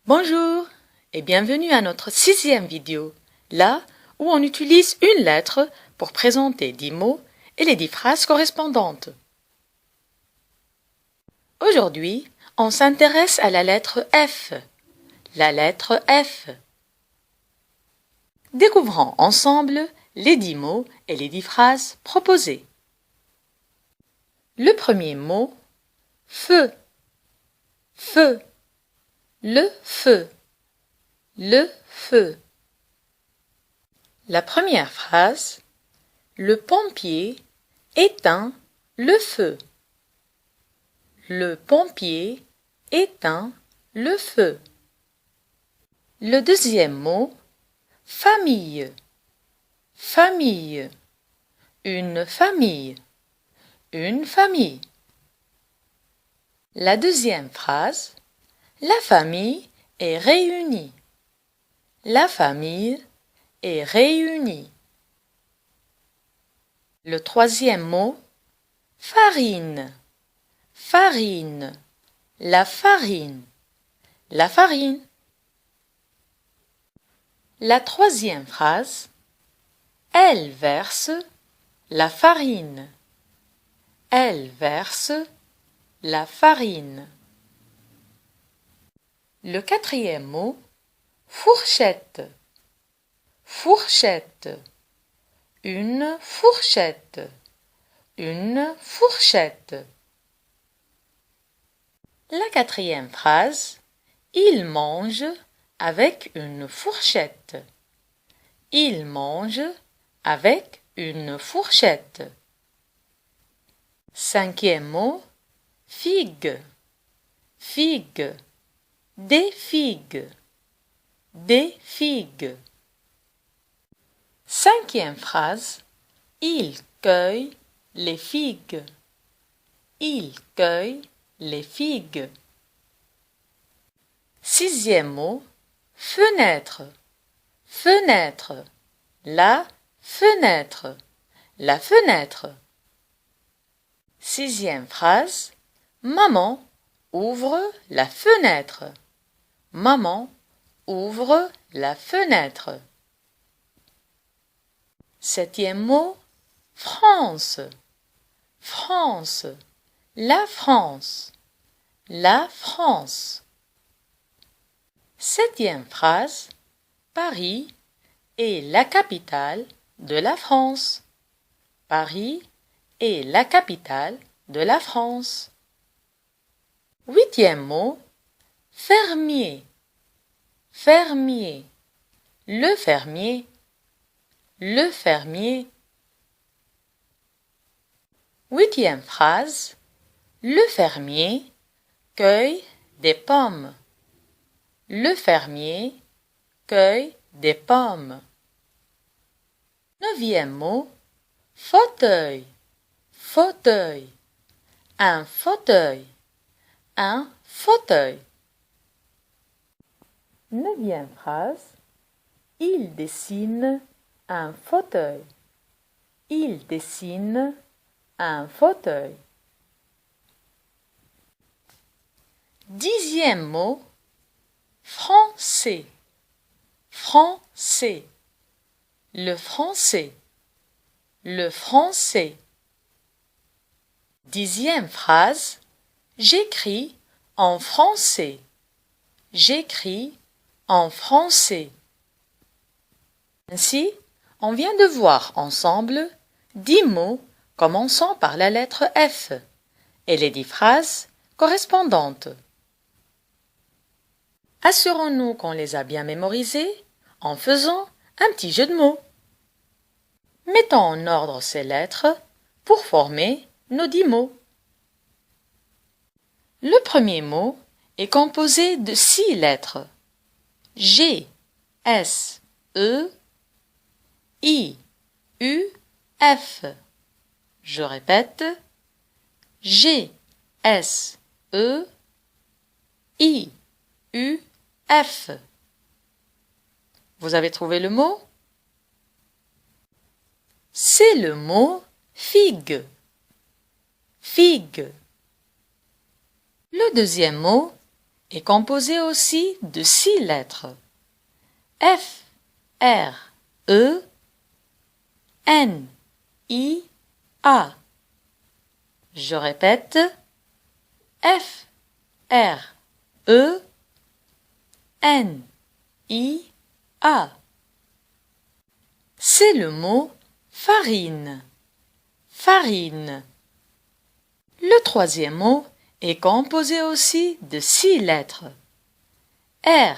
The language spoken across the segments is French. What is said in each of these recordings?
Bonjour et bienvenue à notre 6e vidéo, là où on utilise une lettre pour présenter 10 mots et les 10 phrases correspondantes. Aujourd'hui, on s'intéresse à la lettre F. La lettre F. Découvrons ensemble les 10 mots et les 10 phrases proposées. Le premier mot, feu. Feu. Le feu. Le feu. La première phrase, le pompier éteint le feu. Le pompier éteint le feu. Le deuxième mot, famille. Famille. Une famille. Une famille. La deuxième phrase, la famille est réunie. La famille est réunie. Le troisième mot, farine. Farine. La farine. La farine. La troisième phrase, elle verse la farine. Elle verse la farine. Le quatrième mot, fourchette. Fourchette. Une fourchette. Une fourchette. La quatrième phrase, il mange avec une fourchette. Il mange avec une fourchette. Cinquième mot, figue. Figue. Des figues. Des figues. Cinquième phrase, il cueille les figues. Il cueille les figues. Sixième mot, fenêtre. Fenêtre. La fenêtre. La fenêtre. Sixième phrase, maman ouvre la fenêtre. Maman ouvre la fenêtre. Septième mot, France. France. La France. La France. Septième phrase, Paris est la capitale de la France. Paris est la capitale de la France. Huitième mot, fermier. Fermier. Le fermier. Le fermier. Huitième phrase, le fermier cueille des pommes. Le fermier cueille des pommes. Neuvième mot, fauteuil. Fauteuil. Un fauteuil. Un fauteuil. Neuvième phrase, il dessine un fauteuil. Il dessine un fauteuil. Dixième mot, français. Français. Le français. Le français. Dixième phrase, j'écris en français. J'écris en français. Ainsi, on vient de voir ensemble 10 mots commençant par la lettre F et les 10 phrases correspondantes. Assurons-nous qu'on les a bien mémorisés en faisant un petit jeu de mots. Mettons en ordre ces lettres pour former nos 10 mots. Le premier mot est composé de 6 lettres. G, S, E, I, U, F. Je répète. G, S, E, I, U, F. Vous avez trouvé le mot? C'est le mot figue. Figue. Le deuxième mot est composé aussi de 6 lettres. F, R, E, N, I, A. Je répète. F, R, E, N, I, A. C'est le mot farine. Farine. Le troisième mot est composé aussi de 6 lettres. R,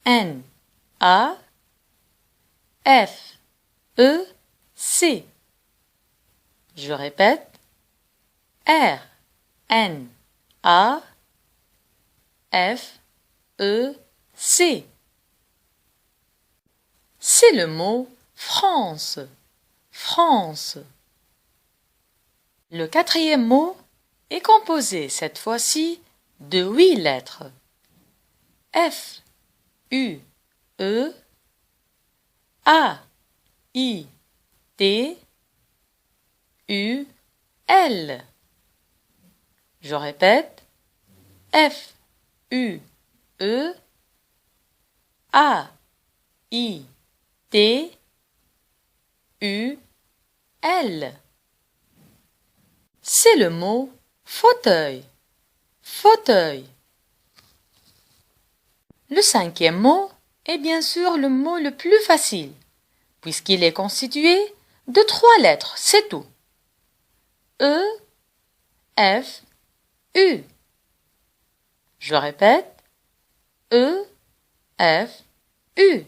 N, A, F, E, C. Je répète. R, N, A, F, E, C. C'est le mot France. France. Le quatrième mot est composé cette fois-ci de 8 lettres. F, U, E, A, I, T, U, L. Je répète. F, U, E, A, I, T, U, L. C'est le mot fauteuil. Fauteuil. Le cinquième mot est bien sûr le mot le plus facile, puisqu'il est constitué de 3 lettres, c'est tout. E, F, U. Je répète. E, F, U.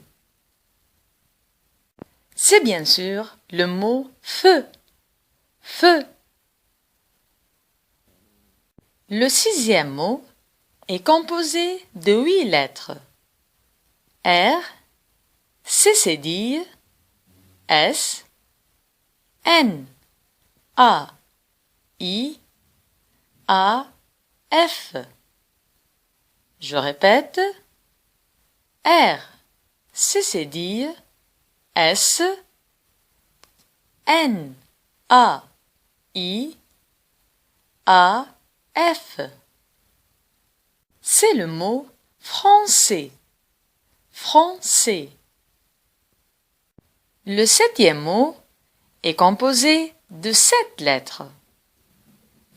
C'est bien sûr le mot feu. Feu. Le sixième mot est composé de 8 lettres. R, C cédille, S, N, A, I, A, F. Je répète. R, C cédille, S, N, A, I, A, F. C'est le mot français. Français. Le septième mot est composé de 7 lettres.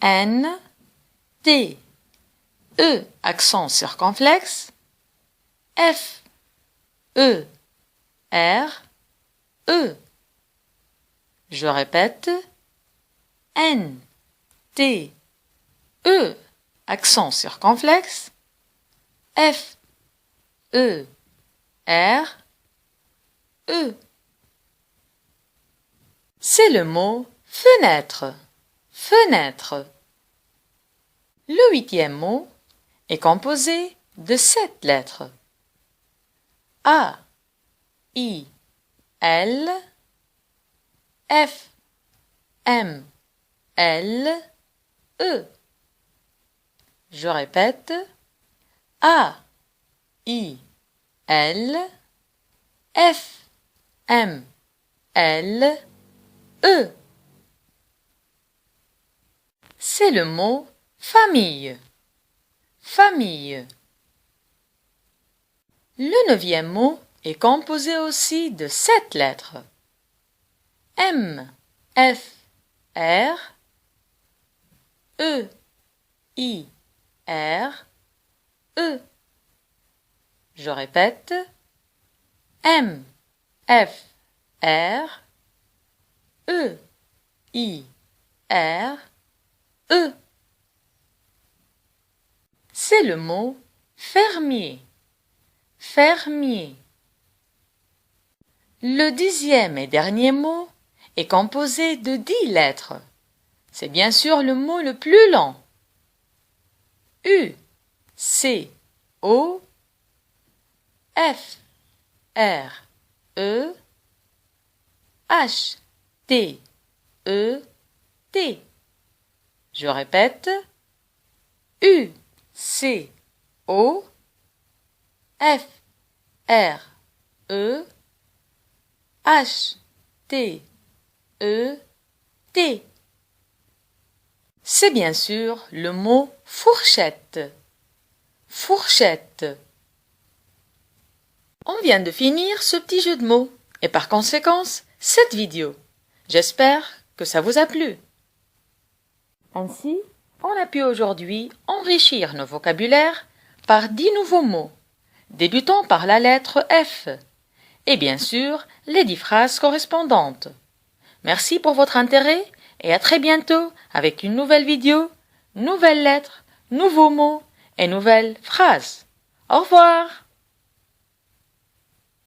N, T, E accent circonflexe, F, E, R, E. Je répète. N, T, E accent circonflexe, F, E, R, E. C'est le mot fenêtre. Fenêtre. Le huitième mot est composé de 7 lettres. A, I, L, F, M, L, E. Je répète. A, I, L, F, M, L, E. C'est le mot famille. Famille. Le neuvième mot est composé aussi de 7 lettres. M, F, R, E, I, R, E. Je répète. M, F, R, E, I, R, E. C'est le mot fermier. Fermier. Le 10e et dernier mot est composé de 10 lettres. C'est bien sûr le mot le plus long. U, C, O, F, R, E, H, T, E, T. Je répète. U, C, O, F, R, E, H, T, E, T. C'est bien sûr le mot fourchette. fourchette. On vient de finir ce petit jeu de mots et par conséquent, cette vidéo. J'espère que ça vous a plu. Ainsi, on a pu aujourd'hui enrichir nos vocabulaires par 10 nouveaux mots, débutant par la lettre F, et bien sûr les 10 phrases correspondantes. Merci pour votre intérêt et à très bientôt avec une nouvelle vidéo, nouvelles lettres, nouveaux mots et nouvelles phrases. Au revoir!